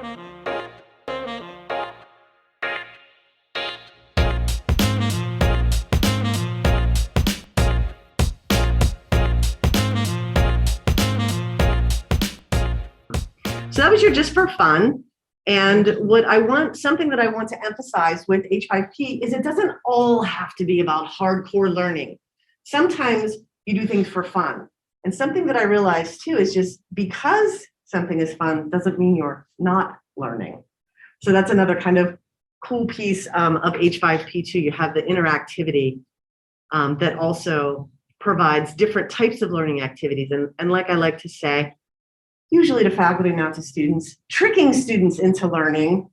So that was your just for fun. And something that I want to emphasize with H5p is it doesn't all have to be about hardcore learning. Sometimes you do things for fun. And something that I realized too is just because something is fun doesn't mean you're not learning. So that's another kind of cool piece of H5p too. You have the interactivity that also provides different types of learning activities. And like I like to say, usually to faculty, not to students, tricking students into learning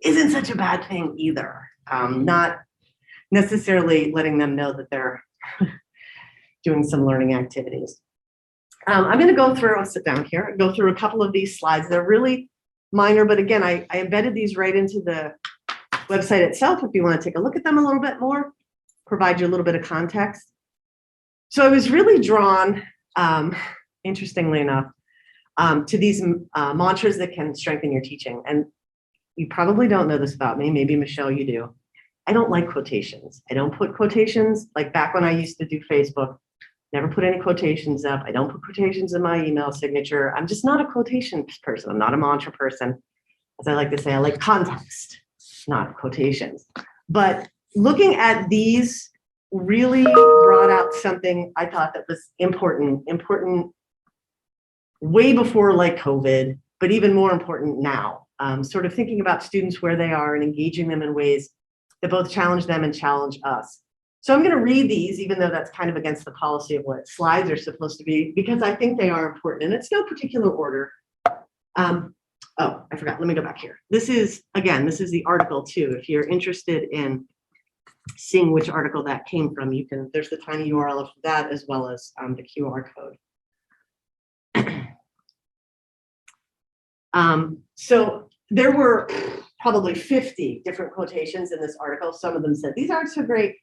isn't such a bad thing either. Not necessarily letting them know that they're doing some learning activities. I'm going to go through, I'll sit down here, go through a couple of these slides. They're really minor, but again, I embedded these right into the website itself if you want to take a look at them a little bit more, provide you a little bit of context. So I was really drawn, interestingly enough, to these mantras that can strengthen your teaching. And you probably don't know this about me. Maybe, Michelle, you do. I don't like quotations. I don't put quotations, like back when I used to do Facebook, never put any quotations up. I don't put quotations in my email signature. I'm just not a quotations person. I'm not a mantra person. As I like to say, I like context, not quotations. But looking at these really brought out something I thought that was important way before like COVID, but even more important now, sort of thinking about students where they are and engaging them in ways that both challenge them and challenge us. So I'm going to read these, even though that's kind of against the policy of what slides are supposed to be, because I think they are important, and it's no particular order. Oh, I forgot. Let me go back here. This is the article too. If you're interested in seeing which article that came from, there's the tiny URL of that as well as the QR code. So there were probably 50 different quotations in this article. Some of them said, these aren't so great.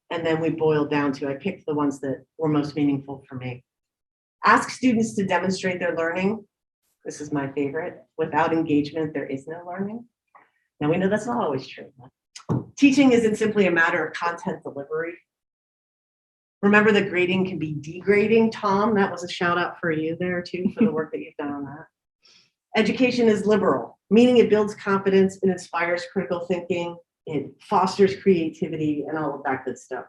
And then we boiled down to, I picked the ones that were most meaningful for me. Ask students to demonstrate their learning. This is my favorite. Without engagement, there is no learning. Now we know that's not always true. Teaching isn't simply a matter of content delivery. Remember that grading can be degrading. Tom, that was a shout out for you there too, for the work that you've done on that. Education is liberal, meaning it builds confidence and inspires critical thinking, it fosters creativity and all of that good stuff.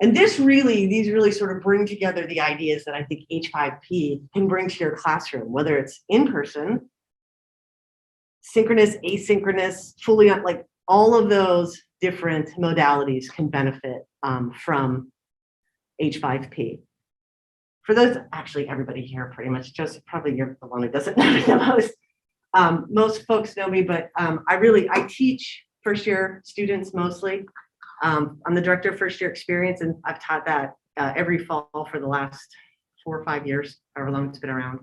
And these really sort of bring together the ideas that I think H5p can bring to your classroom, whether it's in person, synchronous, asynchronous, fully, like all of those different modalities can benefit from H5p. For those, actually everybody here pretty much, just probably you're the one who doesn't know me the most. Most folks know me, but I teach first year students mostly. I'm the director of first year experience, and I've taught that every fall for the last 4 or 5 years, however long it's been around.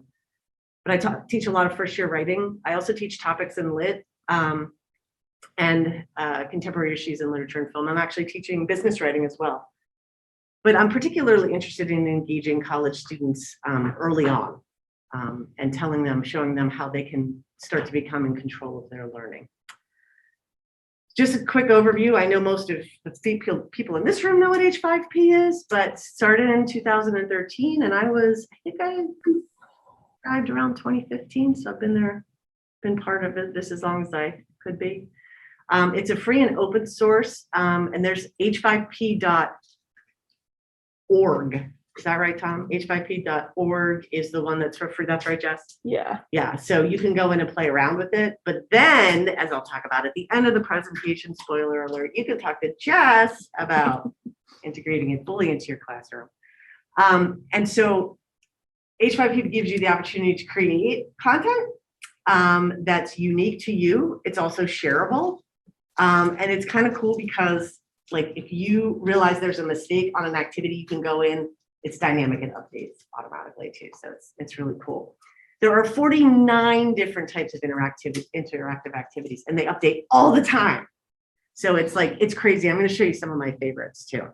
But I teach a lot of first year writing. I also teach topics in lit and contemporary issues in literature and film. I'm actually teaching business writing as well. But I'm particularly interested in engaging college students early on and showing them how they can start to become in control of their learning. Just a quick overview. I know most of the people in this room know what H5p is, but started in 2013, and I think I arrived around 2015, so I've been part of it this as long as I could be. It's a free and open source, and there's h5p.org. Is that right, Tom? h5p.org is the one that's for free. That's right, Jess? Yeah. Yeah, so you can go in and play around with it. But then, as I'll talk about at the end of the presentation, spoiler alert, you can talk to Jess about integrating it fully into your classroom. And so H5p gives you the opportunity to create content that's unique to you. It's also shareable. And it's kind of cool because like if you realize there's a mistake on an activity, you can go in, it's dynamic and updates automatically too. So it's really cool. There are 49 different types of interactive activities, and they update all the time. So it's crazy. I'm going to show you some of my favorites too.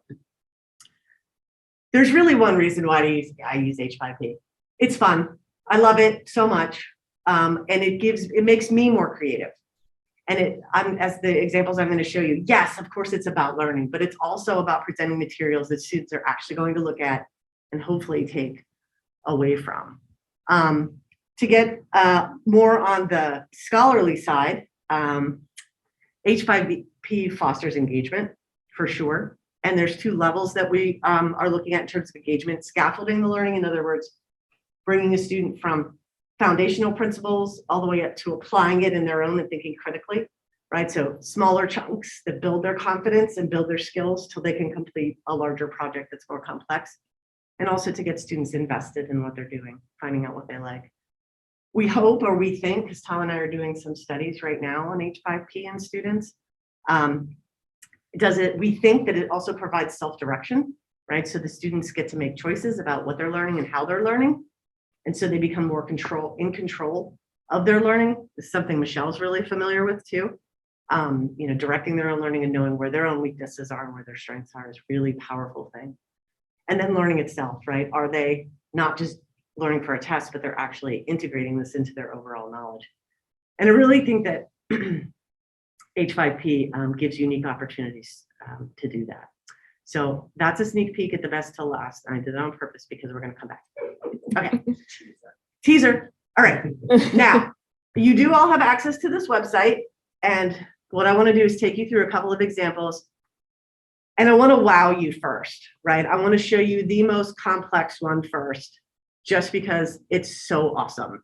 There's really one reason why I use H5p. It's fun. I love it so much. And it makes me more creative. And as the examples I'm going to show you, yes, of course it's about learning, but it's also about presenting materials that students are actually going to look at and hopefully take away from. To get more on the scholarly side, H5p Fosters Engagement, for sure. And there's 2 levels that we are looking at in terms of engagement: scaffolding the learning, in other words, bringing a student from foundational principles all the way up to applying it in their own and thinking critically, right? So smaller chunks that build their confidence and build their skills till they can complete a larger project that's more complex. And also to get students invested in what they're doing, finding out what they like. We hope, or we think, because Tom and I are doing some studies right now on H5p in students, we think that it also provides self-direction, right? So the students get to make choices about what they're learning and how they're learning. And so they become more in control of their learning. This is something Michelle's really familiar with too. Directing their own learning and knowing where their own weaknesses are and where their strengths are is a really powerful thing. And then learning itself, right? Are they not just learning for a test, but they're actually integrating this into their overall knowledge? And I really think that H5p gives unique opportunities to do that. So that's a sneak peek at the best till last. I did it on purpose because we're going to come back. Okay. Teaser. All right. Now, you do all have access to this website. And what I want to do is take you through a couple of examples. And I want to wow you first, right? I want to show you the most complex one first, just because it's so awesome.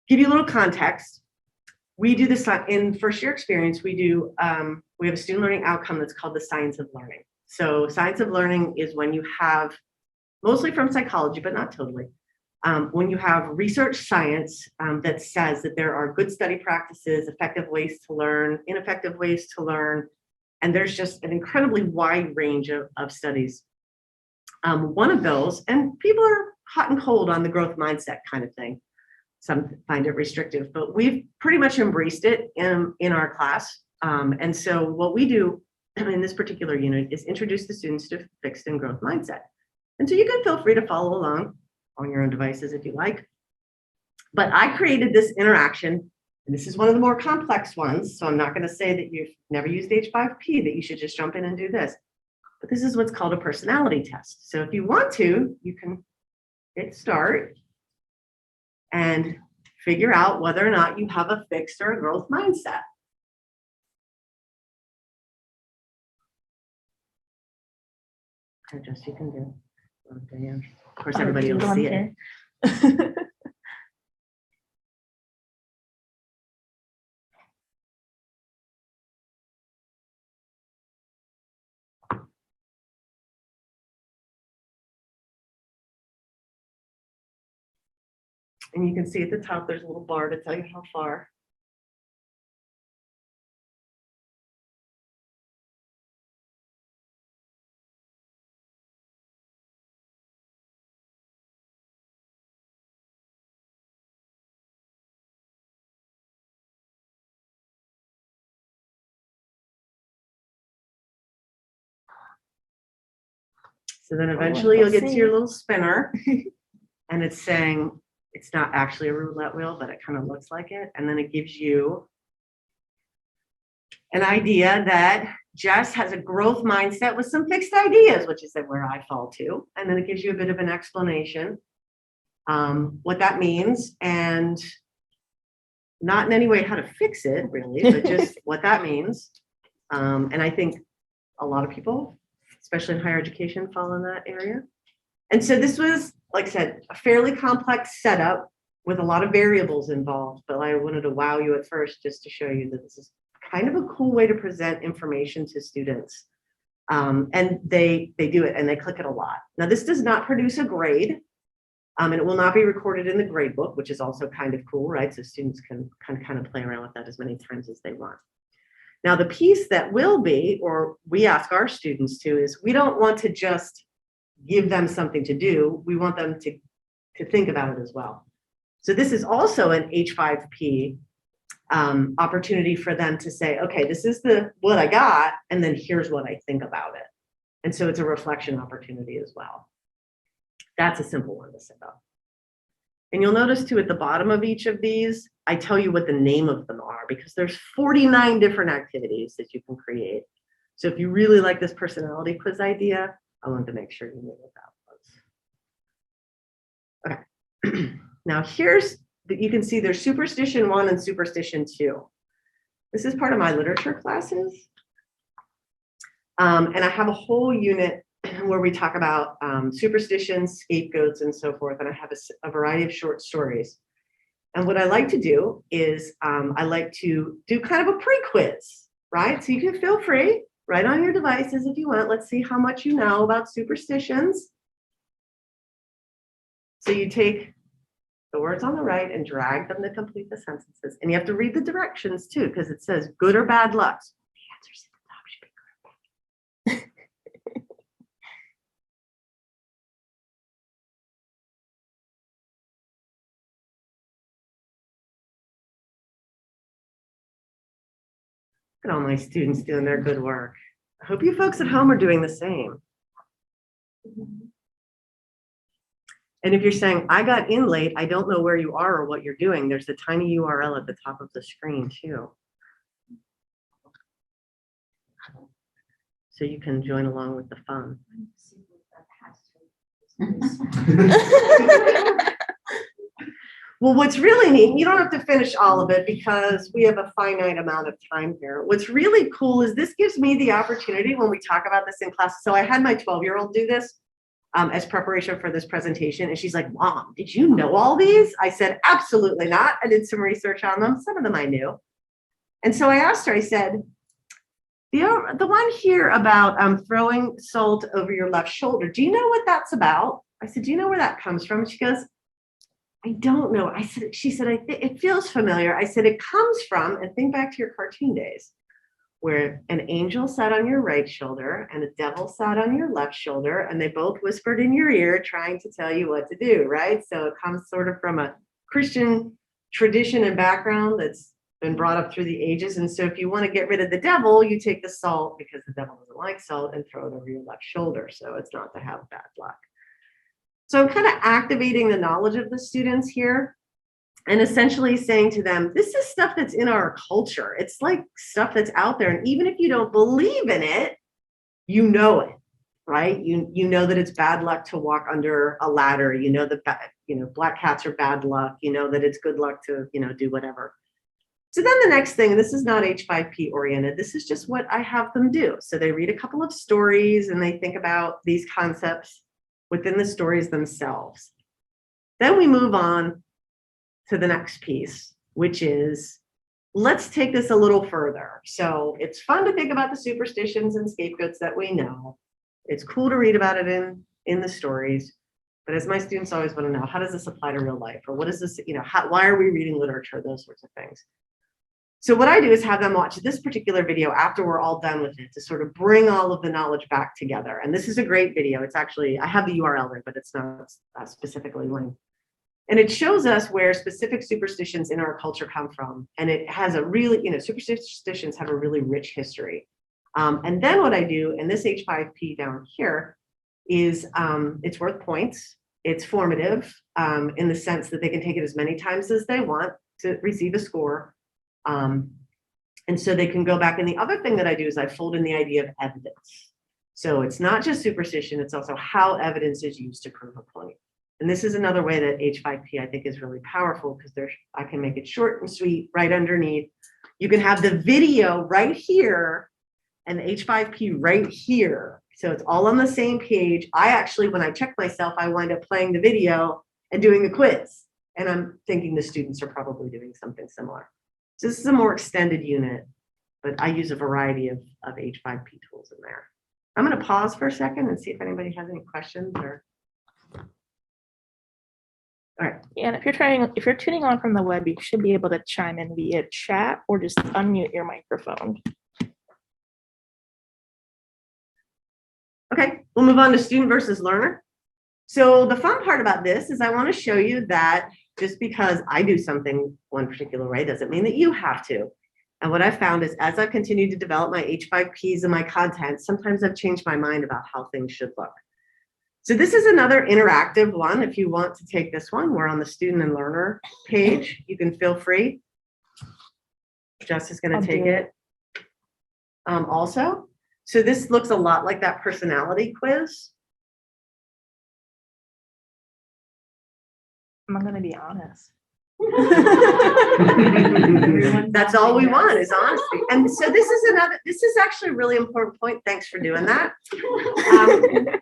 Give you a little context. We do this in first year experience. We have a student learning outcome that's called the science of learning. So science of learning is when you have, mostly from psychology, but not totally, when you have research science that says that there are good study practices, effective ways to learn, ineffective ways to learn, and there's just an incredibly wide range of studies. One of those, and people are hot and cold on the growth mindset kind of thing. Some find it restrictive, but we've pretty much embraced it in our class. And so what we do in this particular unit is introduce the students to fixed and growth mindset. And so you can feel free to follow along on your own devices if you like. But I created this interaction, and this is one of the more complex ones. So I'm not going to say that you've never used H5p, that you should just jump in and do this. But this is what's called a personality test. So if you want to, you can hit start and figure out whether or not you have a fixed or a growth mindset. Just you can do. Of course, everybody will see it. And you can see at the top, there's a little bar to tell you how far. So then eventually you'll get to your little spinner and it's saying, it's not actually a roulette wheel, but it kind of looks like it. And then it gives you an idea that Jess has a growth mindset with some fixed ideas, which is where I fall to. And then it gives you a bit of an explanation, what that means, and not in any way how to fix it really, but just what that means. And I think a lot of people, especially in higher education, fall in that area. And so this was, like I said, a fairly complex setup with a lot of variables involved, but I wanted to wow you at first just to show you that this is kind of a cool way to present information to students. And they do it and they click it a lot. Now this does not produce a grade, and it will not be recorded in the gradebook, which is also kind of cool, right? So students can kind of play around with that as many times as they want. Now the piece that will be, or we ask our students to, is we don't want to just give them something to do. We want them to think about it as well. So this is also an H5p opportunity for them to say, okay, this is what I got, and then here's what I think about it. And so it's a reflection opportunity as well. That's a simple one to set up. And you'll notice too, at the bottom of each of these, I tell you what the name of them are because there's 49 different activities that you can create. So if you really like this personality quiz idea, I want to make sure you know what that was. Okay. Now here's, you can see there's Superstition 1 and Superstition 2. This is part of my literature classes. And I have a whole unit where we talk about superstitions, scapegoats, and so forth. And I have a variety of short stories. And what I like to do is I like to do kind of a pre-quiz, right? So you can feel free, right on your devices if you want. Let's see how much you know about superstitions. So you take the words on the right and drag them to complete the sentences. And you have to read the directions too, because it says good or bad luck. The answers at the top should be good or bad. Look at all my students doing their good work. I hope you folks at home are doing the same. And if you're saying, I got in late, I don't know where you are or what you're doing, there's a tiny URL at the top of the screen too. So you can join along with the fun. Well, what's really neat, you don't have to finish all of it because we have a finite amount of time here. What's really cool is this gives me the opportunity when we talk about this in class. So I had my 12-year-old do this as preparation for this presentation. And she's like, Mom, did you know all these? I said, absolutely not. I did some research on them. Some of them I knew. And so I asked her, I said, the one here about throwing salt over your left shoulder, do you know what that's about? I said, do you know where that comes from? And she goes, I don't know. I said, she said, I think it feels familiar. I said, it comes from, and think back to your cartoon days, where an angel sat on your right shoulder and a devil sat on your left shoulder, and they both whispered in your ear trying to tell you what to do, right? So it comes sort of from a Christian tradition and background that's been brought up through the ages. And so if you want to get rid of the devil, you take the salt, because the devil doesn't like salt, and throw it over your left shoulder. So it's not to have bad luck. So I'm kind of activating the knowledge of the students here and essentially saying to them, this is stuff that's in our culture. It's like stuff that's out there. And even if you don't believe in it, you know it, right? You know that it's bad luck to walk under a ladder. You know that, black cats are bad luck. You know that it's good luck to, do whatever. So then the next thing, this is not H5p oriented. This is just what I have them do. So they read a couple of stories and they think about these concepts within the stories themselves. Then we move on to the next piece, which is, let's take this a little further. So it's fun to think about the superstitions and scapegoats that we know. It's cool to read about it in the stories. But as my students always want to know, how does this apply to real life? Or what is this, why are we reading literature? Those sorts of things. So what I do is have them watch this particular video after we're all done with it to sort of bring all of the knowledge back together. And this is a great video. It's actually, I have the URL there, but it's not specifically linked. And it shows us where specific superstitions in our culture come from. And it has a really, superstitions have a really rich history. And then what I do in this H5p down here is it's worth points. It's formative in the sense that they can take it as many times as they want to receive a score. And so they can go back. And the other thing that I do is I fold in the idea of evidence. So it's not just superstition, it's also how evidence is used to prove a point. And this is another way that H5p I think is really powerful, because I can make it short and sweet right underneath. You can have the video right here and the H5p right here. So it's all on the same page. I actually, when I check myself, I wind up playing the video and doing the quiz. And I'm thinking the students are probably doing something similar. So this is a more extended unit, but I use a variety of H5p tools in there. I'm going to pause for a second and see if anybody has any questions. Or all right. Yeah, and if you're tuning on from the web, you should be able to chime in via chat or just unmute your microphone. Okay, we'll move on to student versus learner. So the fun part about this is I want to show you that just because I do something one particular way doesn't mean that you have to. And what I found is as I've continued to develop my H5ps and my content, sometimes I've changed my mind about how things should look. So this is another interactive one. If you want to take this one, we're on the student and learner page. You can feel free. Jess is going to take it also. So this looks a lot like that personality quiz. I'm going to be honest. That's all we want is honesty. And so this is actually a really important point. Thanks for doing that.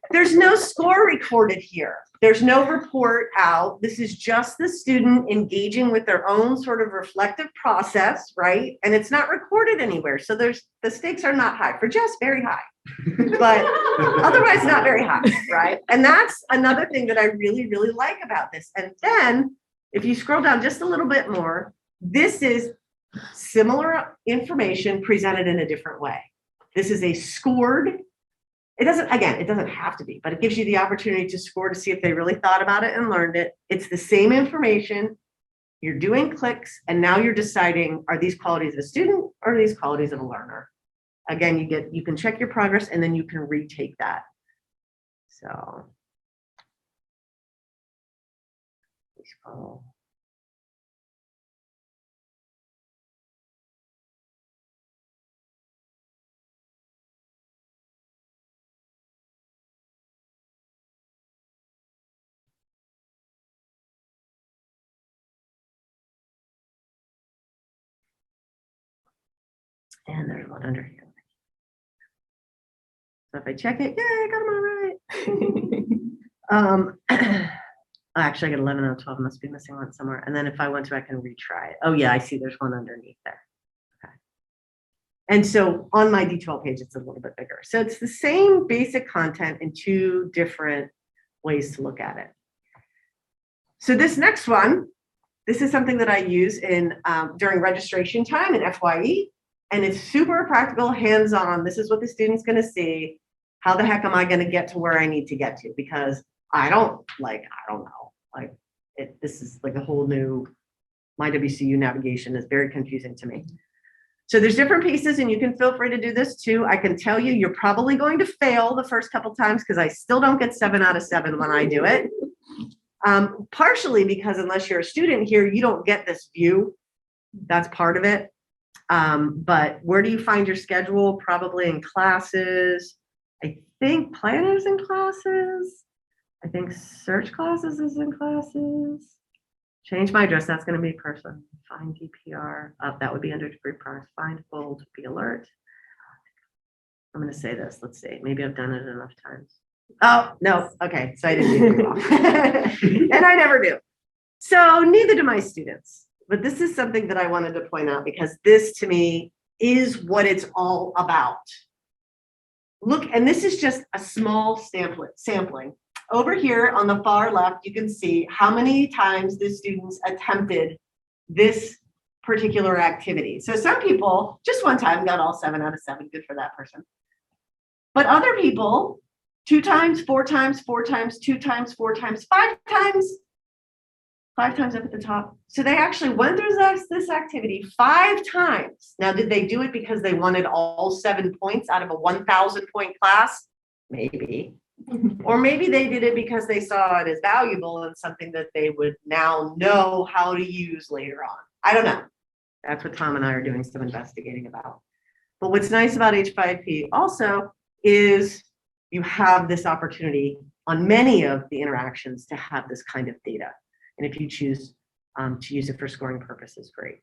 There's no score recorded here. There's no report out. This is just the student engaging with their own sort of reflective process, right? And it's not recorded anywhere. So the stakes are not high. For Jess, very high, but otherwise not very high, right? And that's another thing that I really, really like about this. And then if you scroll down just a little bit more, this is similar information presented in a different way. This is a scored. It doesn't have to be, but it gives you the opportunity to score to see if they really thought about it and learned it. It's the same information. You're doing clicks, and now you're deciding, are these qualities of a student or are these qualities of a learner? Again, you can check your progress and then you can retake that. So. And there's one under here. So if I check it, yay, I got them all right. Actually, I got 11 out of 12. Must be missing one somewhere. And then if I want to, I can retry it. Oh, yeah, I see there's one underneath there. Okay. And so on my D2l page, it's a little bit bigger. So it's the same basic content in two different ways to look at it. So this next one, this is something that I use in during registration time in FYE. And it's super practical, hands-on. This is what the student's going to see. How the heck am I going to get to where I need to get to? Because I don't know. This is like a whole new, my WCU navigation is very confusing to me. So there's different pieces, and you can feel free to do this too. I can tell you, you're probably going to fail the first couple times because I still don't get 7 out of 7 when I do it. Partially because unless you're a student here, you don't get this view. That's part of it. But where do you find your schedule? Probably in classes. I think planners in classes. I think search classes is in classes. Change my address. That's going to be person. Find DPR. That would be under degree progress. Find, fold, be alert. I'm going to say this. Let's see. Maybe I've done it enough times. Oh, no. Okay. So I didn't do it wrong. And I never do. So neither do my students. But this is something that I wanted to point out because this to me is what it's all about. Look, and this is just a small sampling. Over here on the far left, you can see how many times the students attempted this particular activity. So some people just one time got all 7 out of 7. Good for that person. But other people, 2 times, 4 times, 4 times, 2 times, 4 times, 5 times. 5 times up at the top. So they actually went through this activity 5 times. Now, did they do it because they wanted all 7 points out of a 1,000 point class? Maybe. Or maybe they did it because they saw it as valuable and something that they would now know how to use later on. I don't know. That's what Tom and I are doing some investigating about. But what's nice about H5p also is you have this opportunity on many of the interactions to have this kind of data. And if you choose to use it for scoring purposes, great.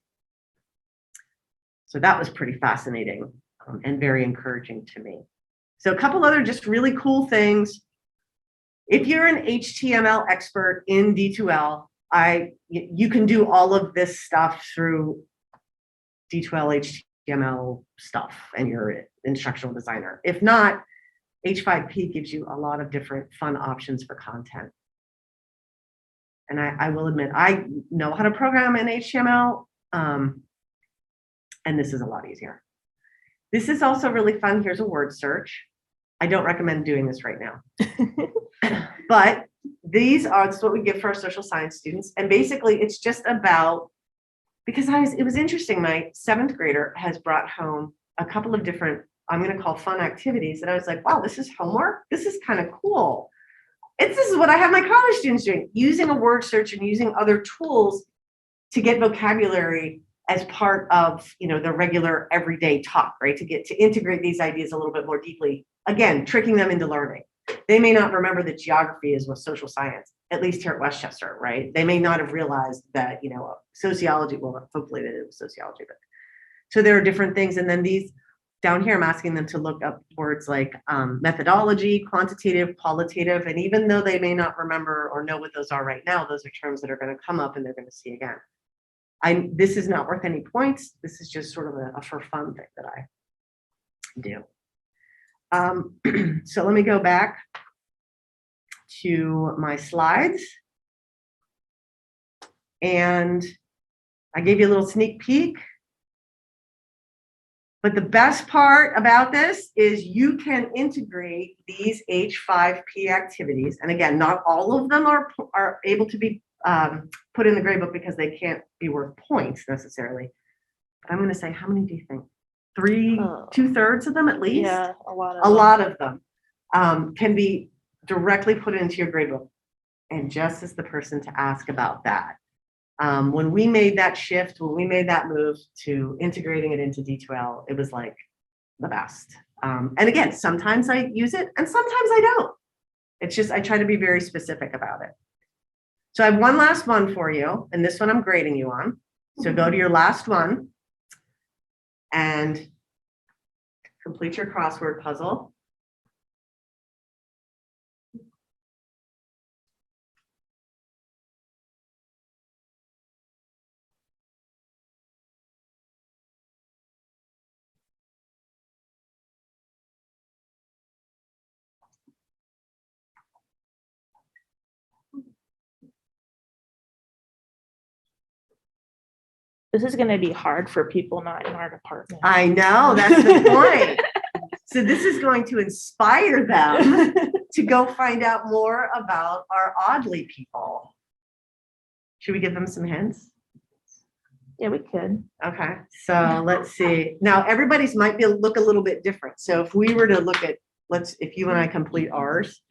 So that was pretty fascinating and very encouraging to me. So a couple other just really cool things. If you're an HTML expert in D2l, you can do all of this stuff through D2l HTML stuff and you're an instructional designer. If not, H5p gives you a lot of different fun options for content. And I will admit, I know how to program in HTML, and this is a lot easier. This is also really fun. Here's a word search. I don't recommend doing this right now. But it's what we give for our social science students. And basically, it's just about, because it was interesting, my 7th grader has brought home a couple of different, I'm going to call fun activities. And I was like, wow, this is homework. This is kind of cool. This is what I have my college students doing, using a word search and using other tools to get vocabulary as part of, the regular everyday talk, right? To integrate these ideas a little bit more deeply. Again, tricking them into learning. They may not remember that geography is with social science, at least here at Westchester, right? They may not have realized that, sociology, well, hopefully they did with sociology, but so there are different things. And then these down here, I'm asking them to look up words like methodology, quantitative, qualitative, and even though they may not remember or know what those are right now, those are terms that are going to come up and they're going to see again. This is not worth any points. This is just sort of a for fun thing that I do. So let me go back to my slides. And I gave you a little sneak peek. But the best part about this is you can integrate these H5p activities. And again, not all of them are able to be put in the gradebook because they can't be worth points necessarily. But I'm going to say, how many do you think? 2/3 of them at least? Yeah, a lot of them can be directly put into your gradebook. And Jess is the person to ask about that. When we made that shift, when we made that move to integrating it into D2l, it was like the best. And again, sometimes I use it and sometimes I don't. It's just, I try to be very specific about it. So I have one last one for you, and this one I'm grading you on. So go to your last one and complete your crossword puzzle. This is going to be hard for people not in our department. I know, that's the point. So this is going to inspire them to go find out more about our oddly people. Should we give them some hints? Yeah, we could. Okay, so let's see. Now everybody's might look a little bit different. So if we were to look at, if you and I complete ours.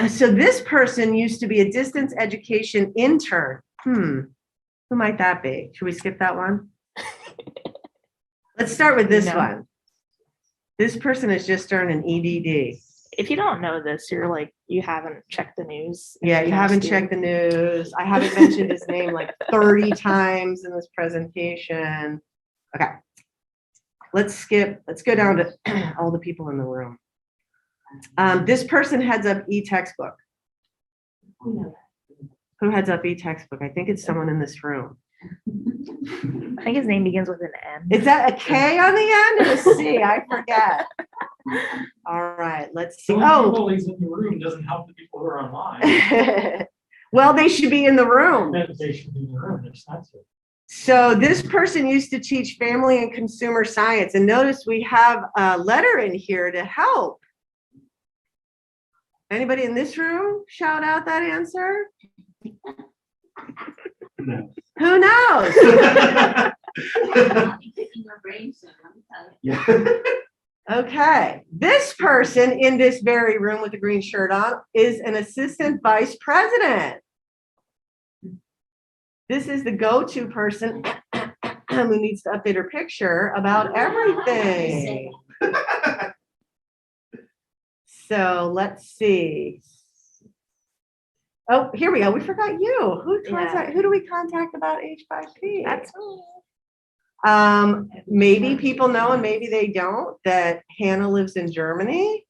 So this person used to be a distance education intern. Who might that be? Should we skip that one? Let's start with this one. This person has just earned an EDD. If you don't know this, you're like, you haven't checked the news. Yeah, you haven't checked the news. I haven't mentioned his name like 30 times in this presentation. Okay. Let's go down to all the people in the room. This person heads up e-textbook. Who heads up e-textbook? I think it's someone in this room. I think his name begins with an N. Is that a K on the end or a C? I forget. All right, let's see. Oh, he's in the room doesn't help the people who are online. Well, they should be in the room. They should be in the room. It's not so. So this person used to teach family and consumer science, and notice we have a letter in here to help. Anybody in this room shout out that answer? No. Who knows? Okay, this person in this very room with the green shirt on is an assistant vice president. This is the go-to person who needs to update her picture about everything. So let's see. Oh, here we go. We forgot you. Who do we contact about H5p? That's me. Maybe people know and maybe they don't that Hannah lives in Germany.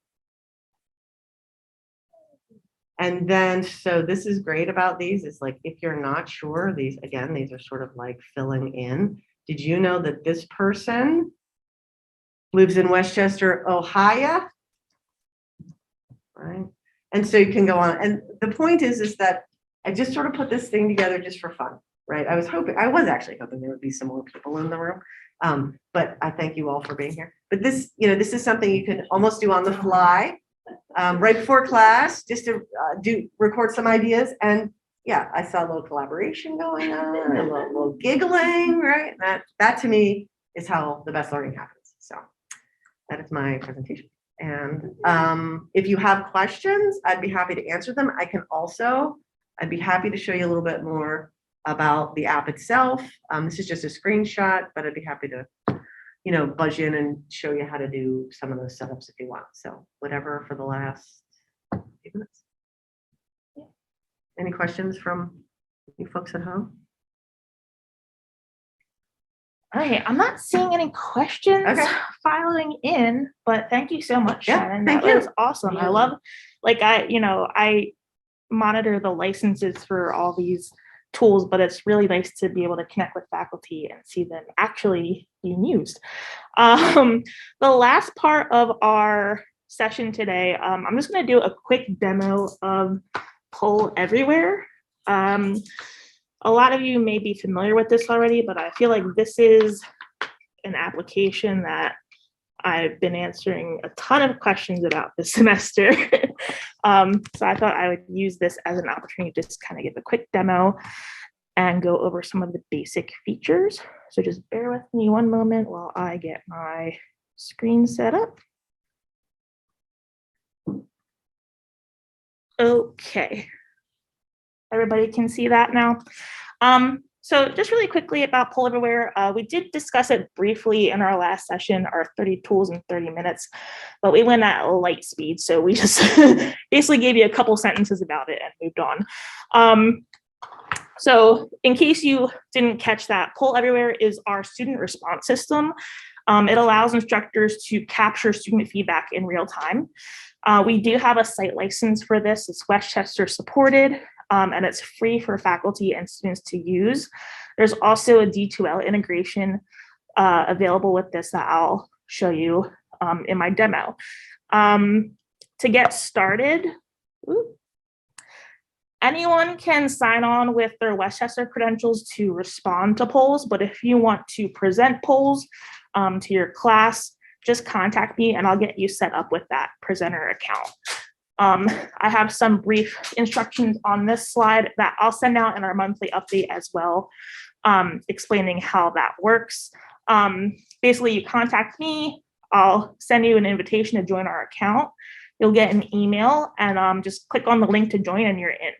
And then, so this is great about these is like, if you're not sure, these are sort of like filling in. Did you know that this person lives in Westchester, Ohio? Right. And so you can go on. And the point is that I just sort of put this thing together just for fun, right? I was actually hoping there would be some more people in the room. But I thank you all for being here. But this is something you can almost do on the fly, right before class, just to record some ideas. And yeah, I saw a little collaboration going on, a little giggling, right? That to me is how the best learning happens. So that is my presentation. And if you have questions, I'd be happy to answer them. I'd be happy to show you a little bit more about the app itself. This is just a screenshot, but I'd be happy to, buzz in and show you how to do some of those setups if you want. So whatever for the last few minutes. Any questions from you folks at home? All right, I'm not seeing any questions Okay. filing in, but thank you so much, Yeah, Shannon. thank That you. was awesome. I love, I monitor the licenses for all these tools, but it's really nice to be able to connect with faculty and see them actually being used. The last part of our session today, I'm just going to do a quick demo of Poll Everywhere. A lot of you may be familiar with this already, but I feel like this is an application that I've been answering a ton of questions about this semester. So I thought I would use this as an opportunity to just kind of give a quick demo and go over some of the basic features. So just bear with me one moment while I get my screen set up. Okay. Everybody can see that now. So just really quickly about Poll Everywhere, we did discuss it briefly in our last session, our 30 tools in 30 minutes, but we went at light speed. So we just basically gave you a couple sentences about it and moved on. So in case you didn't catch that, Poll Everywhere is our student response system. It allows instructors to capture student feedback in real time. We do have a site license for this. It's Westchester supported. And it's free for faculty and students to use. There's also a D2l integration available with this that I'll show you in my demo. To get started, anyone can sign on with their Westchester credentials to respond to polls, but if you want to present polls to your class, just contact me and I'll get you set up with that presenter account. I have some brief instructions on this slide that I'll send out in our monthly update as well, explaining how that works. Basically, you contact me, I'll send you an invitation to join our account. You'll get an email and just click on the link to join and you're in.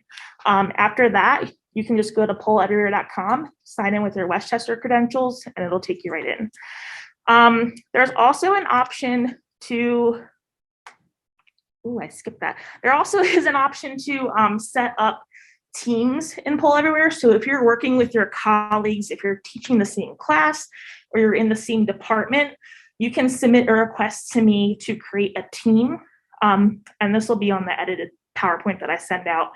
After that, you can just go to polleverywhere.com, sign in with your Westchester credentials, and it'll take you right in. There's also an option to I skipped that. There also is an option to set up teams in Poll Everywhere. So if you're working with your colleagues, if you're teaching the same class or you're in the same department, you can submit a request to me to create a team. And this will be on the edited PowerPoint that I send out.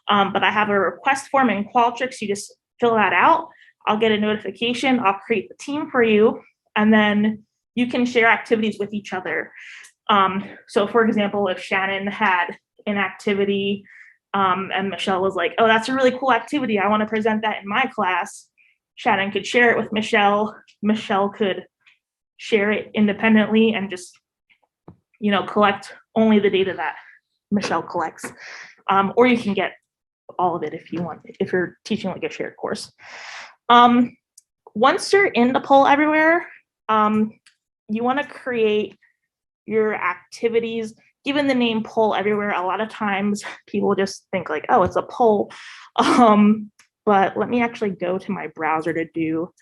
But I have a request form in Qualtrics. You just fill that out. I'll get a notification. I'll create the team for you. And then you can share activities with each other. So for example, if Shannon had an activity and Michelle was like, oh, that's a really cool activity, I want to present that in my class, Shannon could share it with Michelle. Michelle could share it independently and just, collect only the data that Michelle collects. Or you can get all of it if you want, if you're teaching like a shared course. Once you're in the Poll Everywhere, you want to create your activities. Given the name Poll Everywhere, a lot of times people just think like, oh, it's a poll. But let me actually go to my browser to do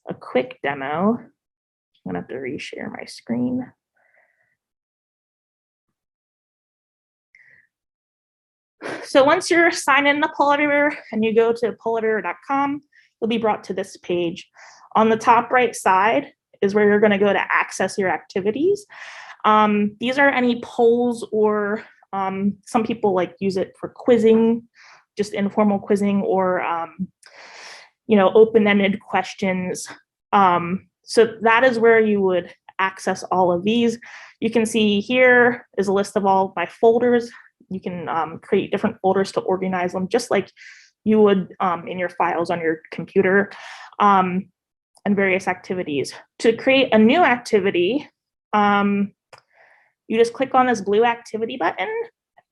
a quick demo. I'm gonna have to reshare my screen. So once you're signed in to Poll Everywhere and you go to polleverywhere.com, you'll be brought to this page. On the top right side is where you're gonna go to access your activities. These are any polls or some people like use it for quizzing, just informal quizzing or, open-ended questions. So that is where you would access all of these. You can see here is a list of all of my folders. You can create different folders to organize them just like you would in your files on your computer and various activities. To create a new activity, you just click on this blue activity button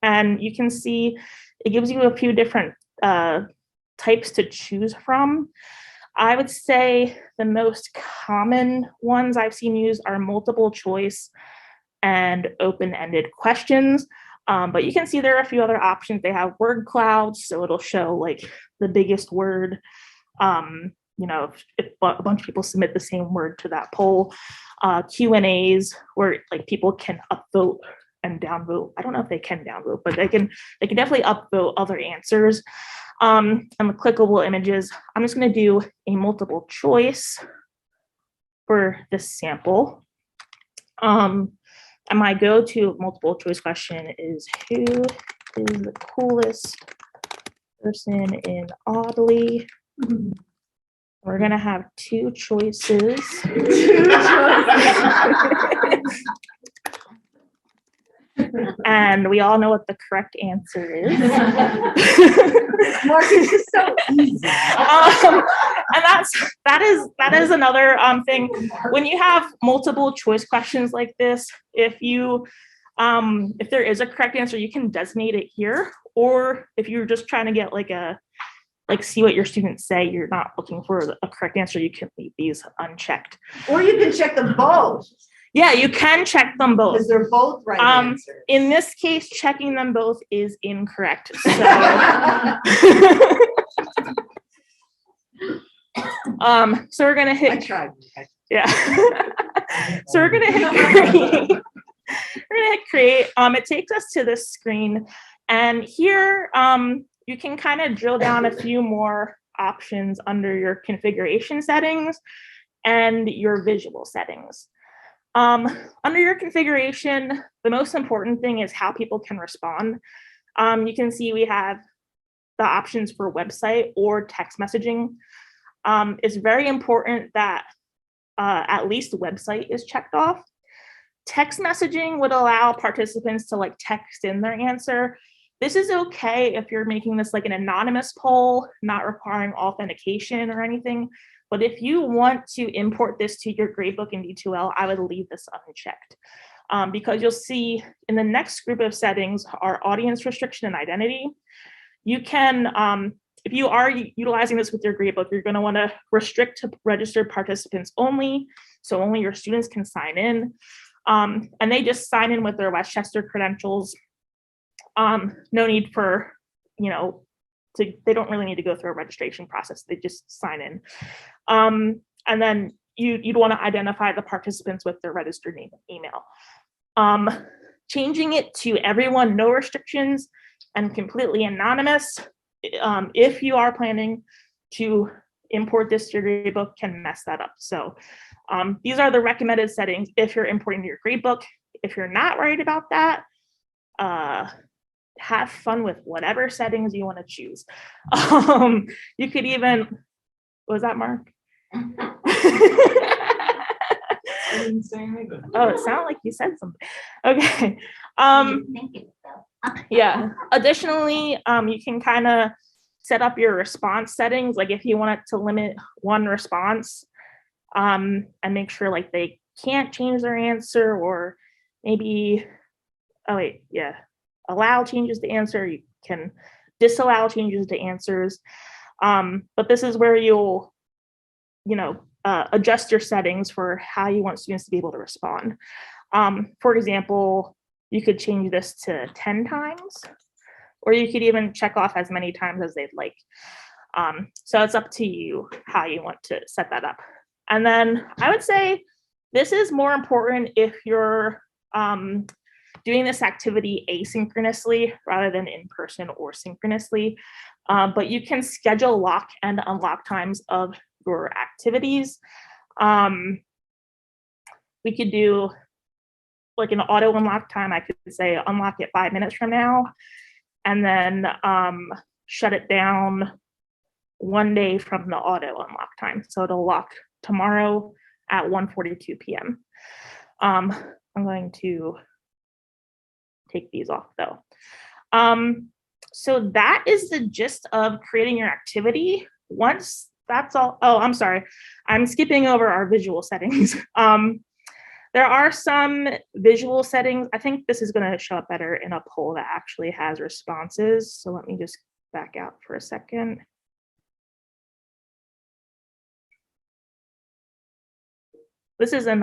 and you can see it gives you a few different types to choose from. I would say the most common ones I've seen used are multiple choice, and open-ended questions. But you can see there are a few other options. They have word clouds, so it'll show like the biggest word. You know, if a bunch of people submit the same word to that poll. Q&As where like people can upvote and downvote. I don't know if they can downvote, but they can definitely upvote other answers. And the clickable images, I'm just going to do a multiple choice for this sample. And my go-to multiple choice question is, who is the coolest person in Audley? We're going to have two choices. And we all know what the correct answer is. Mark, it's just so easy. And that is another thing. When you have multiple choice questions like this, if there is a correct answer, you can designate it here. Or if you're just trying to get see what your students say, you're not looking for a correct answer, you can leave these unchecked. Or you can check them both. Yeah, you can check them both. Because they're both right answers. In this case, checking them both is incorrect. So, so we're gonna hit. I tried. Yeah. So we're gonna hit create. We're gonna hit create. It takes us to this screen, and here you can kind of drill down a few more options under your configuration settings and your visual settings. Under your configuration, the most important thing is how people can respond. You can see we have the options for website or text messaging. It's very important that at least the website is checked off. Text messaging would allow participants to like text in their answer. This is okay if you're making this like an anonymous poll, not requiring authentication or anything. But if you want to import this to your gradebook in D2l, I would leave this unchecked because you'll see in the next group of settings are audience restriction and identity. You can, if you are utilizing this with your gradebook, you're going to want to restrict to registered participants only, so only your students can sign in. And they just sign in with their Westchester credentials. No need for, they don't really need to go through a registration process. They just sign in. And then you'd want to identify the participants with their registered email. Changing it to everyone, no restrictions, and completely anonymous, if you are planning to import this to your gradebook, can mess that up. So these are the recommended settings if you're importing to your gradebook. If you're not worried about that, have fun with whatever settings you want to choose. You could even, what was that, Mark? I didn't say anything. Oh, it sounded like you said something. Okay. Yeah. Additionally, you can kind of set up your response settings. Like if you want it to limit one response, and make sure like they can't change their answer, or maybe, allow changes to answer. You can disallow changes to answers. But this is where you'll, adjust your settings for how you want students to be able to respond. For example, you could change this to 10 times, or you could even check off as many times as they'd like. So it's up to you how you want to set that up. And then I would say this is more important if you're doing this activity asynchronously rather than in person or synchronously. But you can schedule lock and unlock times of your activities. We could do like an auto unlock time. I could say unlock it 5 minutes from now, and then shut it down 1 day from the auto unlock time. So it'll lock tomorrow at 1:42 p.m. I'm going to take these off though. So that is the gist of creating your activity. Once that's all, I'm sorry, I'm skipping over our visual settings. There are some visual settings. I think this is going to show up better in a poll that actually has responses. So let me just back out for a second. This is an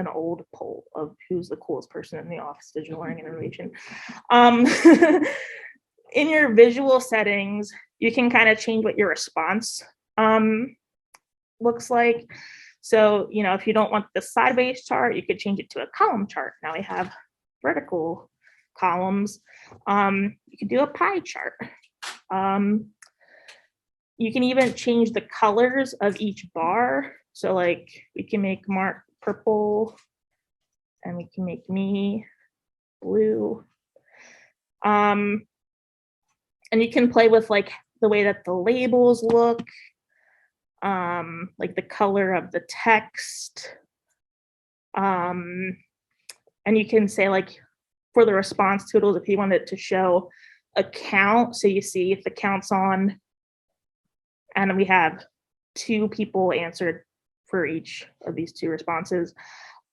old poll of who's the coolest person in the office, digital learning and innovation. In your visual settings, you can kind of change what your response looks like. So, you know, if you don't want the sideways chart, you could change it to a column chart. Now we have vertical columns. You could do a pie chart. You can even change the colors of each bar. So like we can make Mark purple and we can make me blue. And you can play with like the way that the labels look, like the color of the text. And you can say like for the response totals, if you wanted to show a count, so you see if the count's on, and we have 2 people answered for each of these 2 responses.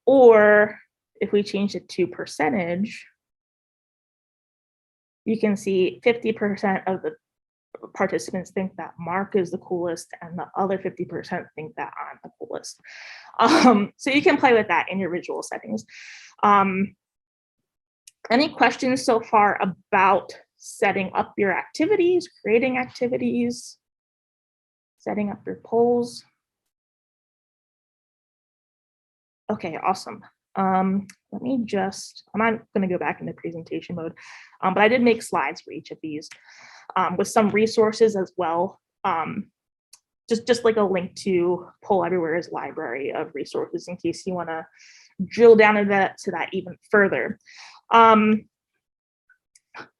Or if we change it to percentage, you can see 50% of the participants think that Mark is the coolest and the other 50% think that I'm the coolest. So you can play with that in your visual settings. Any questions so far about setting up your activities, creating activities, setting up your polls? Okay, awesome. Let me just, I'm not going to go back into presentation mode, but I did make slides for each of these with some resources as well. Just like a link to Poll Everywhere's library of resources in case you want to drill down into that even further.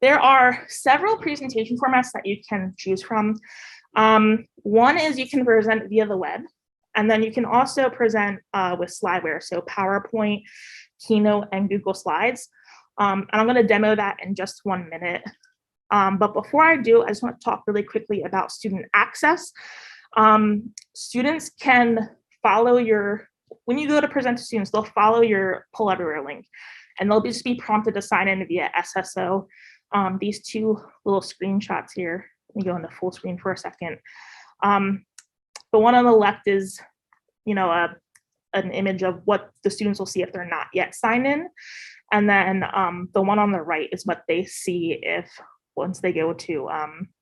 There are several presentation formats that you can choose from. One is you can present via the web, and then you can also present with slideware, so PowerPoint, Keynote, and Google Slides. And I'm going to demo that in just 1 minute. But before I do, I just want to talk really quickly about student access. Students can follow when you go to present to students, they'll follow your Poll Everywhere link, and they'll just be prompted to sign in via SSO. These 2 little screenshots here, let me go into full screen for a second. The one on the left is, an image of what the students will see if they're not yet signed in. And then the one on the right is what they see once they go to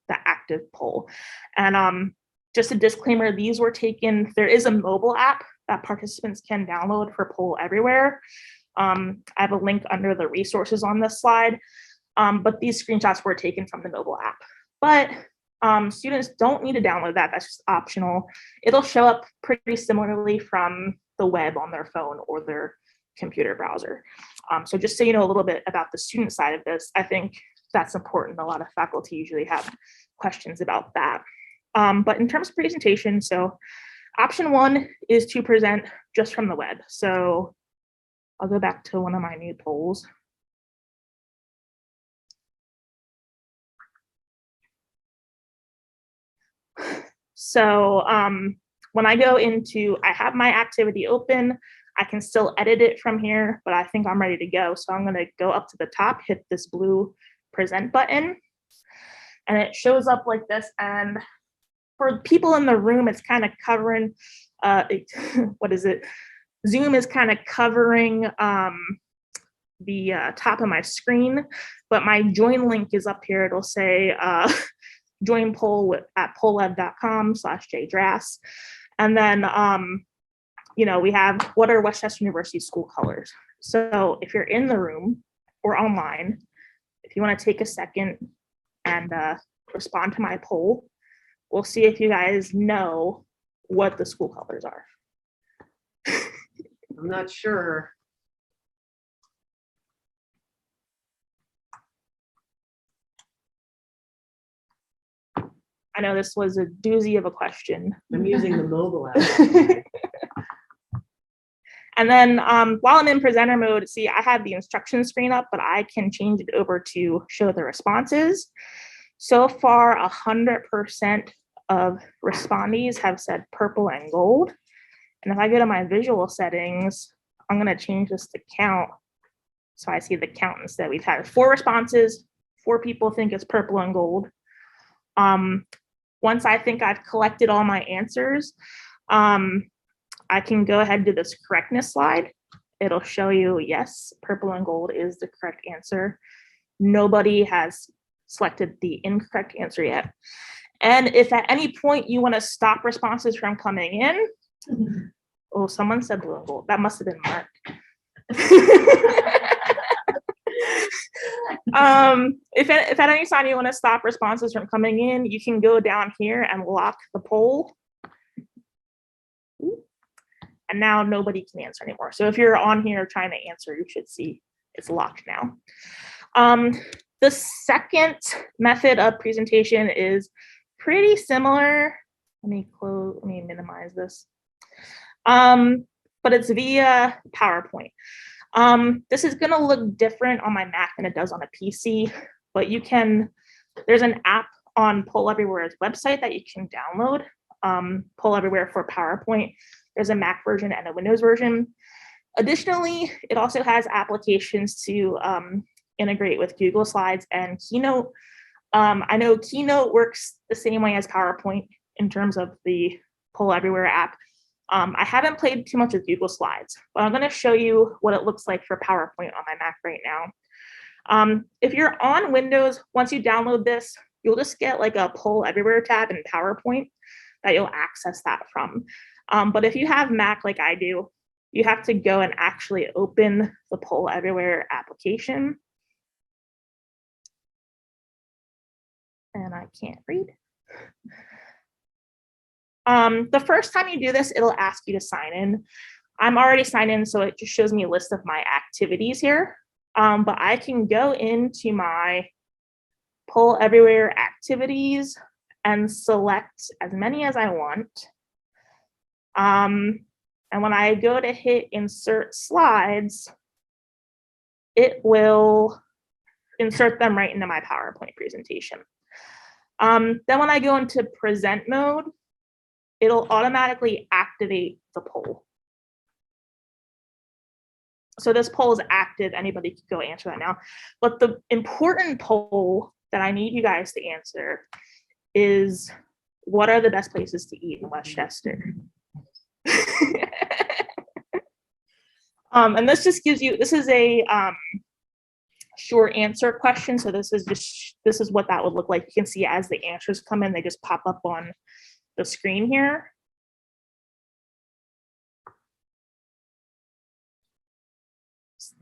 the active poll. And just a disclaimer, these were taken, there is a mobile app that participants can download for Poll Everywhere. I have a link under the resources on this slide, but these screenshots were taken from the mobile app. But students don't need to download that, that's just optional. It'll show up pretty similarly from the web on their phone or their computer browser. So just so you know a little bit about the student side of this, I think that's important. A lot of faculty usually have questions about that. But in terms of presentation, so option 1 is to present just from the web. So I'll go back to one of my new polls. So when I go into, I have my activity open, I can still edit it from here, but I think I'm ready to go. So I'm going to go up to the top, hit this blue present button, and it shows up like this. And for people in the room, it's kind of covering, what is it? Zoom is kind of covering the top of my screen, but my join link is up here. It'll say join poll at pollev.com/jdrass. And then, we have what are Westchester University school colors. So if you're in the room or online, if you want to take a second and respond to my poll, we'll see if you guys know what the school colors are. I'm not sure. I know this was a doozy of a question. I'm using the mobile app. And then while I'm in presenter mode, see, I have the instruction screen up, but I can change it over to show the responses. So far, 100% of respondees have said purple and gold. And if I go to my visual settings, I'm going to change this to count. So I see the count instead. We've had 4 responses. 4 people think it's purple and gold. Once I think I've collected all my answers, I I can go ahead and do this correctness slide. It'll show you, yes, purple and gold is the correct answer. Nobody has selected the incorrect answer yet. And if at any point you want to stop responses from coming in, oh, someone said blue and gold. That must have been Mark. If at any time you want to stop responses from coming in, you can go down here and lock the poll. And now nobody can answer anymore. So if you're on here trying to answer, you should see it's locked now. The second method of presentation is pretty similar. Let me minimize this. But it's via PowerPoint. This is gonna look different on my Mac than it does on a PC, but there's an app on Poll Everywhere's website that you can download, Poll Everywhere for PowerPoint. There's a Mac version and a Windows version. Additionally, it also has applications to integrate with Google Slides and Keynote. I know Keynote works the same way as PowerPoint in terms of the Poll Everywhere app. I haven't played too much with Google Slides, but I'm going to show you what it looks like for PowerPoint on my Mac right now. If you're on Windows, once you download this, you'll just get like a Poll Everywhere tab in PowerPoint that you'll access that from. But if you have Mac like I do, you have to go and actually open the Poll Everywhere application. And I can't read. The first time you do this, it'll ask you to sign in. I'm already signed in, so it just shows me a list of my activities here. But I can go into my Poll Everywhere activities and select as many as I want. And when I go to hit insert slides, it will insert them right into my PowerPoint presentation. Then when I go into present mode, it'll automatically activate the poll. So this poll is active. Anybody can go answer that now. But the important poll that I need you guys to answer is, what are the best places to eat in Westchester? And this just gives you, this is a short answer question. So this is what that would look like. You can see as the answers come in, they just pop up on the screen here.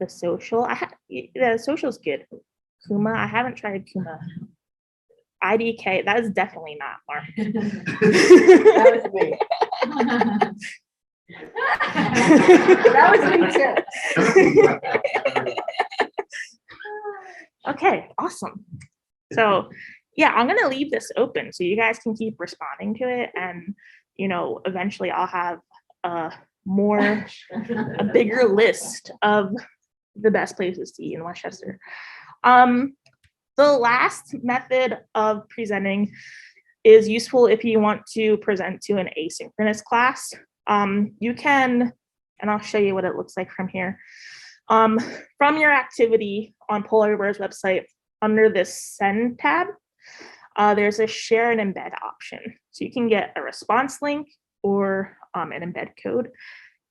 The social, the social's good. Kuma, I haven't tried Kuma. IDK, that is definitely not Mark. That was me. That was me too. Okay, awesome. So yeah, I'm gonna leave this open so you guys can keep responding to it, and eventually I'll have a bigger list of the best places to eat in Westchester. The last method of presenting is useful if you want to present to an asynchronous class. You can, and I'll show you what it looks like from here. From your activity on Poll Everywhere's website, under this Send tab, there's a Share and Embed option. So you can get a response link or an embed code,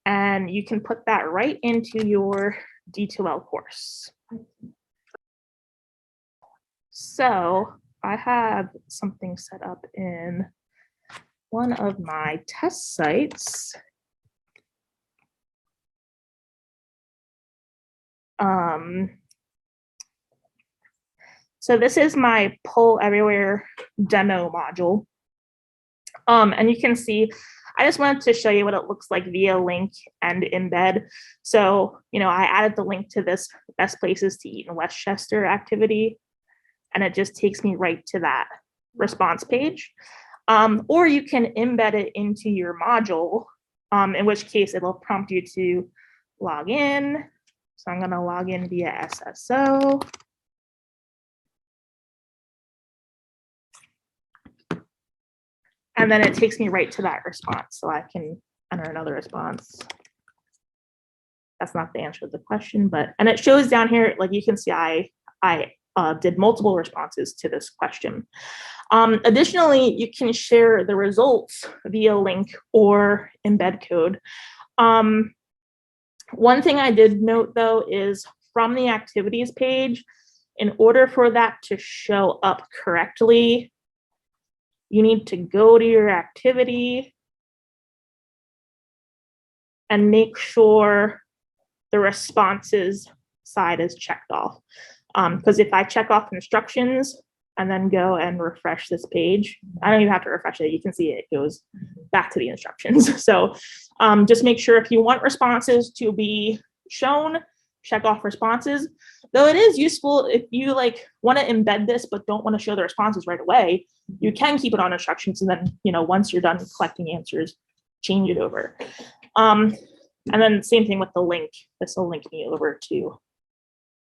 and you can put that right into your D2l course. So I have something set up in one of my test sites. So this is my Poll Everywhere demo module. And you can see, I just wanted to show you what it looks like via link and embed. So, I added the link to this best places to eat in Westchester activity, and it just takes me right to that response page. Or you can embed it into your module, in which case it'll prompt you to log in. So I'm going to log in via SSO. And then it takes me right to that response. So I can enter another response. That's not the answer to the question, and it shows down here, like you can see, I did multiple responses to this question. Additionally, you can share the results via link or embed code. One thing I did note though is from the activities page, in order for that to show up correctly, you need to go to your activity and make sure the responses side is checked off. Because if I check off instructions and then go and refresh this page, I don't even have to refresh it. You can see it goes back to the instructions. So just make sure if you want responses to be shown, check off responses. Though it is useful if you like want to embed this but don't want to show the responses right away, you can keep it on instructions, and then once you're done collecting answers, change it over. And then same thing with the link. This will link me over to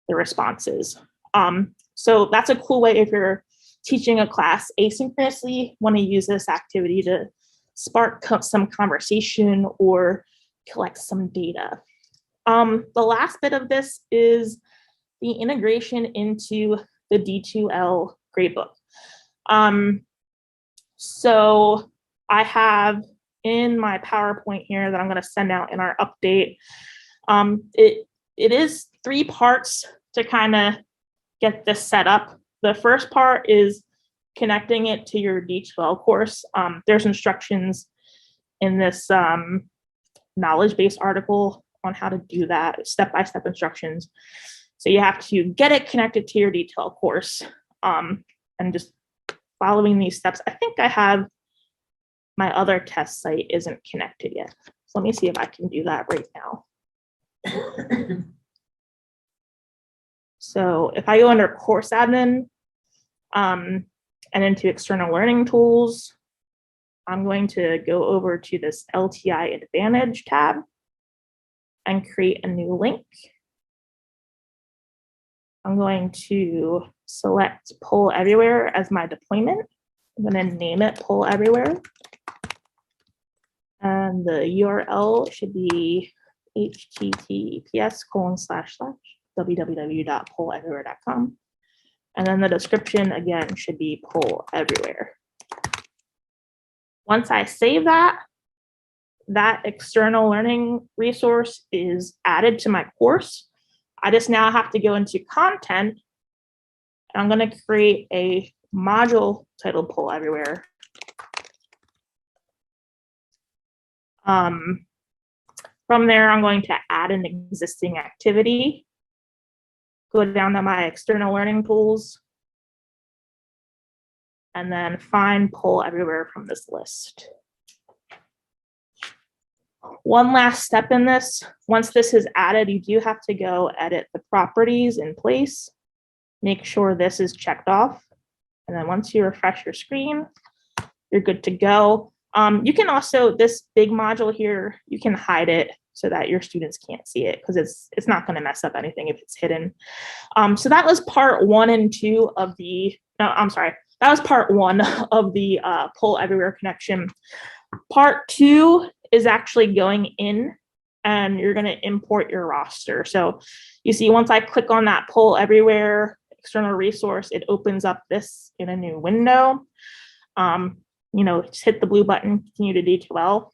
the responses. So that's a cool way if you're teaching a class asynchronously, want to use this activity to spark some conversation or collect some data. The last bit of this is the integration into the D2l Gradebook. So I have in my PowerPoint here that I'm going to send out in our update. It is 3 parts to kind of get this set up. The first part is connecting it to your D2l course. There's instructions in this knowledge base article on how to do that, step-by-step instructions. So you have to get it connected to your D2l course, and just following these steps. I think I have my other test site isn't connected yet. So let me see if I can do that right now. So if I go under course admin and into external learning tools, I'm going to go over to this LTI Advantage tab and create a new link. I'm going to select Poll Everywhere as my deployment. I'm going to name it Poll Everywhere. And the URL should be https://www.polleverywhere.com. And then the description again should be Poll Everywhere. Once I save that, that external learning resource is added to my course. I just now have to go into content. And I'm going to create a module titled Poll Everywhere. From there, I'm going to add an existing activity, go down to my external learning tools, and then find Poll Everywhere from this list. One last step in this, once this is added, you do have to go edit the properties in place, make sure this is checked off, and then once you refresh your screen, you're good to go. You can also, this big module here, you can hide it so that your students can't see it because it's not going to mess up anything if it's hidden. So that was part 1 and 2 of the, no, I'm sorry, that was part 1 of the Poll Everywhere connection. Part 2 is actually going in and you're going to import your roster. So you see, once I click on that Poll Everywhere external resource, it opens up this in a new window. Just hit the blue button, continue to D2l.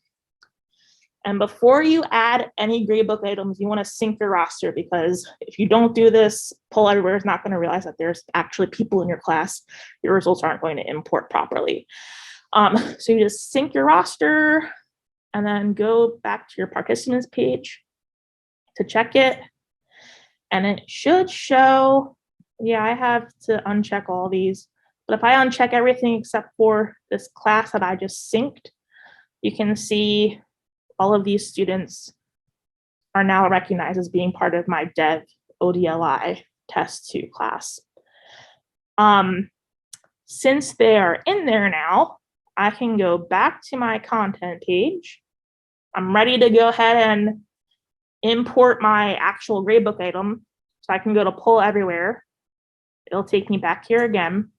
And before you add any gradebook items, you want to sync your roster, because if you don't do this, Poll Everywhere is not going to realize that there's actually people in your class. Your results aren't going to import properly. So you just sync your roster and then go back to your participants page to check it. And it should show, yeah, I have to uncheck all these. But if I uncheck everything except for this class that I just synced, you can see all of these students are now recognized as being part of my Dev ODLI Test 2 class. Since they are in there now, I can go back to my content page. I'm ready to go ahead and import my actual gradebook item. So I can go to Poll Everywhere. It'll take me back here again.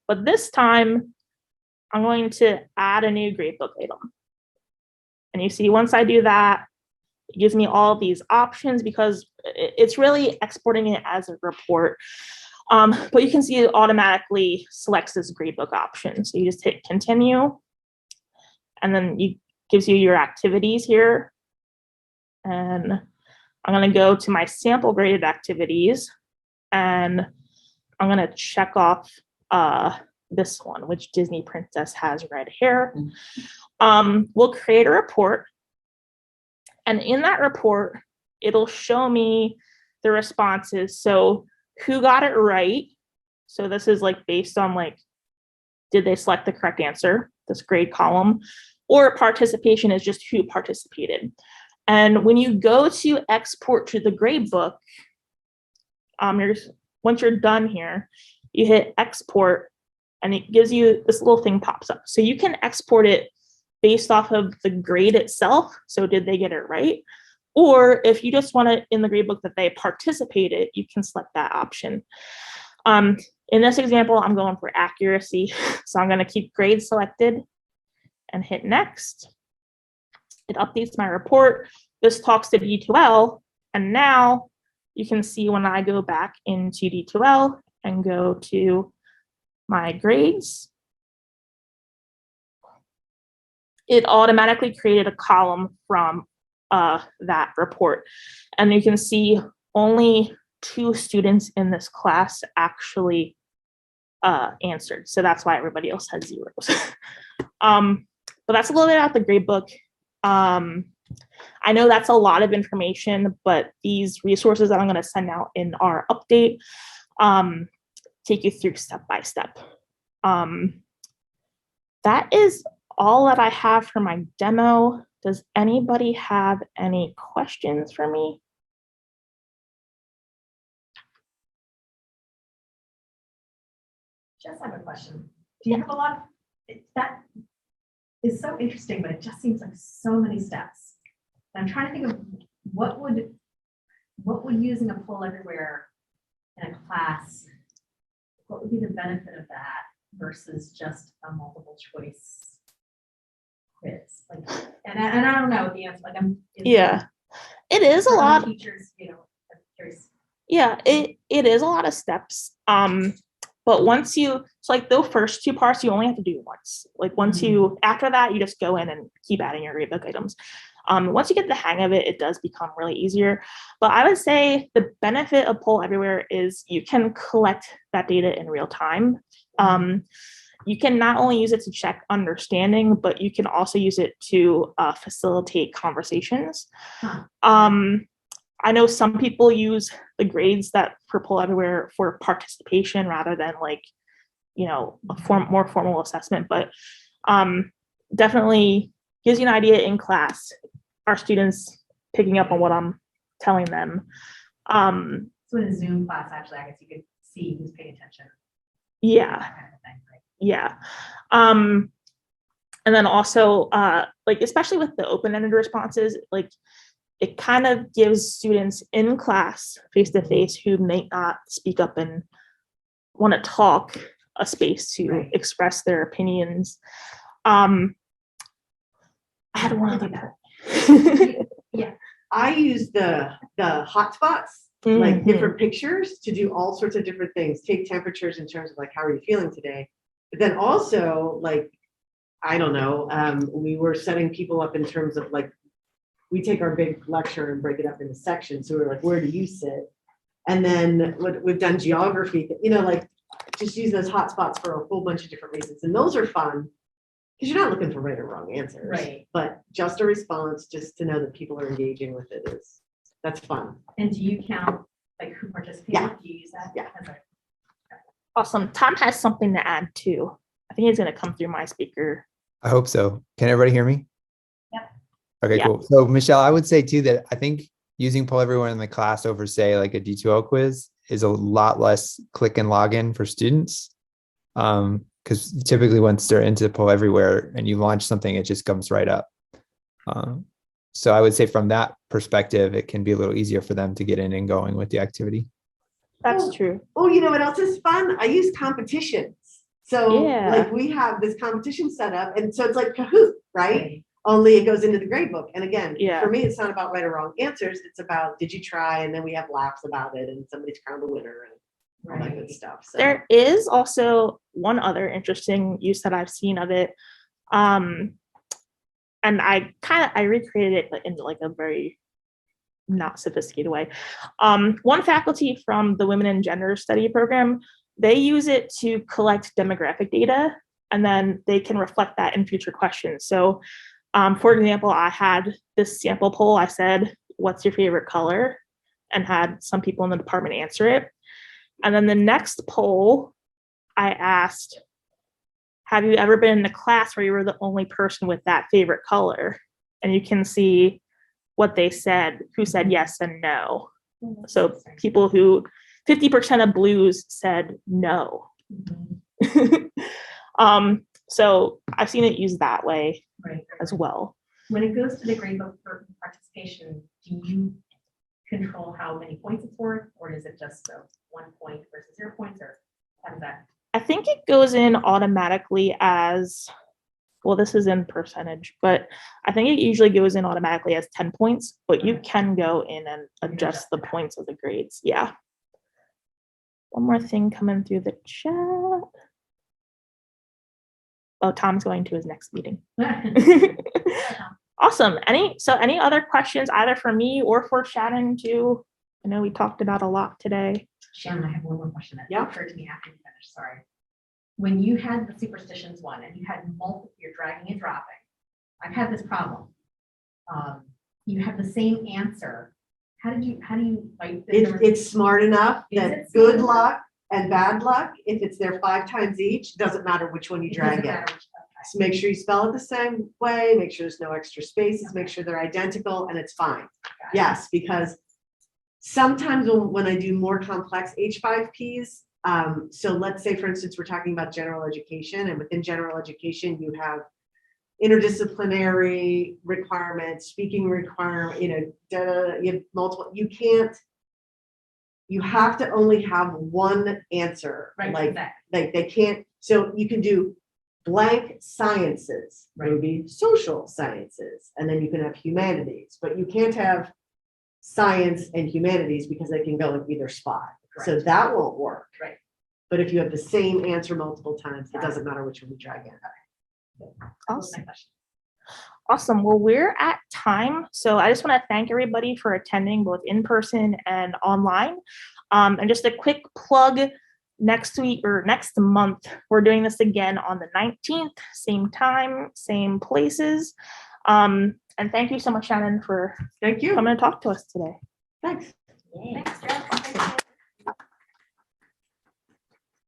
But this time, I'm going to add a new gradebook item. And you see, once I do that, it gives me all these options because it's really exporting it as a report. But you can see it automatically selects this gradebook option. So you just hit continue, and then it gives you your activities here. And I'm going to go to my sample graded activities, and I'm going to check off this one, which Disney princess has red hair. We'll create a report, and in that report, it'll show me the responses. So who got it right? So this is like based on like, did they select the correct answer, this grade column, or participation is just who participated. And when you go to export to the gradebook, once you're done here, you hit export, and it gives you this little thing pops up. So you can export it based off of the grade itself. So did they get it right? Or if you just want it in the gradebook that they participated, you can select that option. In this example, I'm going for accuracy. So I'm going to keep grade selected and hit next. It updates my report. This talks to D2l. And now you can see when I go back into D2l and go to my grades, it automatically created a column from that report. And you can see only 2 students in this class actually answered. So that's why everybody else has zeros. But that's a little bit about the gradebook. I know that's a lot of information, but these resources that I'm going to send out in our update take you through step by step. That is all that I have for my demo. Does anybody have any questions for me? Just have a question. Do you have a lot of, that is so interesting, but it just seems like so many steps. And I'm trying to think of what would using a poll everywhere in a class, what would be the benefit of that versus just a multiple choice quiz? Like, and I don't know the answer. Like Yeah, it is a lot. Teachers, you know, I'm curious. Yeah, it is a lot of steps. But once so like the first 2 parts, you only have to do once. Like once after that, you just go in and keep adding your gradebook items. Once you get the hang of it, it does become really easier. But I would say the benefit of Poll Everywhere is you can collect that data in real time. You can not only use it to check understanding, but you can also use it to facilitate conversations. I know some people use the grades that for Poll Everywhere for participation rather than like, you know, a more formal assessment, but definitely gives you an idea in class. Are students picking up on what I'm telling them? So in a Zoom class, actually, I guess you could see who's paying attention. Yeah. That kind of thing, right? Yeah. And then also, like, especially with the open-ended responses, like, it kind of gives students in class face-to-face who may not speak up and want to talk a space to express their opinions. I had one other part. Yeah, I use the hotspots, like different pictures to do all sorts of different things, take temperatures in terms of like, how are you feeling today? But then also like, I don't know, we were setting people up in terms of like, we take our big lecture and break it up into sections. So we're like, where do you sit? And then we've done geography, you know, like just use those hotspots for a whole bunch of different reasons. And those are fun because you're not looking for right or wrong answers, right? But just a response, just to know that people are engaging with it that's fun. And do you count like who participated? Yeah. Do you use that? Yeah. Awesome. Tom has something to add too. I think he's going to come through my speaker. I hope so. Can everybody hear me? Yep. Okay, Yeah. cool. So Michelle, I would say too that I think using Poll Everyone in the class over say like a D2l quiz is a lot less click and login for students. Because typically once they're into Poll Everywhere and you launch something, it just comes right up. So I would say from that perspective, it can be a little easier for them to get in and going with the activity. That's true. Oh, you know what else is fun? I use competitions. So Yeah. like we have this competition set up, and so it's like Kahoot, right? Only it goes into the gradebook. And again, for me, it's not about right or wrong answers. It's about, did you try? And then we have laughs about it and somebody's crowned a winner. all that good stuff. So There is also one other interesting use that I've seen of it. And I recreated it but in like a very not sophisticated way. One faculty from the Women and Gender Study program, they use it to collect demographic data, and then they can reflect that in future questions. So for example, I had this sample poll. I said, what's your favorite color? And had some people in the department answer it. And then the next poll, I asked, have you ever been in a class where you were the only person with that favorite color? And you can see what they said, who said yes and no. So people who, 50% of blues said no. So I've seen it used that way Right. as well. When it goes to the gradebook for participation, do you control how many points it's worth, or is it just 1 point versus 0 points, or how does that? I think it goes in automatically as, well, this is in percentage, but I think it usually goes in automatically as 10 points, but you can go in and adjust the points of the grades. Yeah. One more thing coming through the chat. Oh, Tom's going to his next meeting. Awesome. Any other questions either for me or for Shannon too? I know we talked about a lot today. Shannon, I have one more question that Yeah. occurred to me after you finished, sorry. When you had the superstitions one and you had multiple, you're dragging and dropping, I've had this problem. You have the same answer. How do you like? it's smart enough Is that it good smart enough? luck and bad luck, if it's there 5 times each, doesn't matter which one you drag in. So make sure you spell it the same way, make sure there's no extra spaces, make sure they're identical, and it's fine. Yes, because sometimes when I do more complex H5Ps, so let's say, for instance, we're talking about general education, and within general education, you have interdisciplinary requirements, speaking requirement, you have multiple, you have to only have one answer. Right, Like, exactly. they can't, so you can do blank sciences, Right. maybe social sciences, and then you can have humanities, but you can't have science and humanities because they can go in either spot. So Correct. that won't work. Right. But if you have the same answer multiple times, it doesn't matter which one you drag in. That was Awesome. my question. Awesome. Well, we're at time. So I just want to thank everybody for attending both in person and online. And just a quick plug, next week or next month, we're doing this again on the 19th, same time, same places. And thank you so much, Shannon, for Thank you. coming to talk to us today. Thanks. Thanks, Jeff.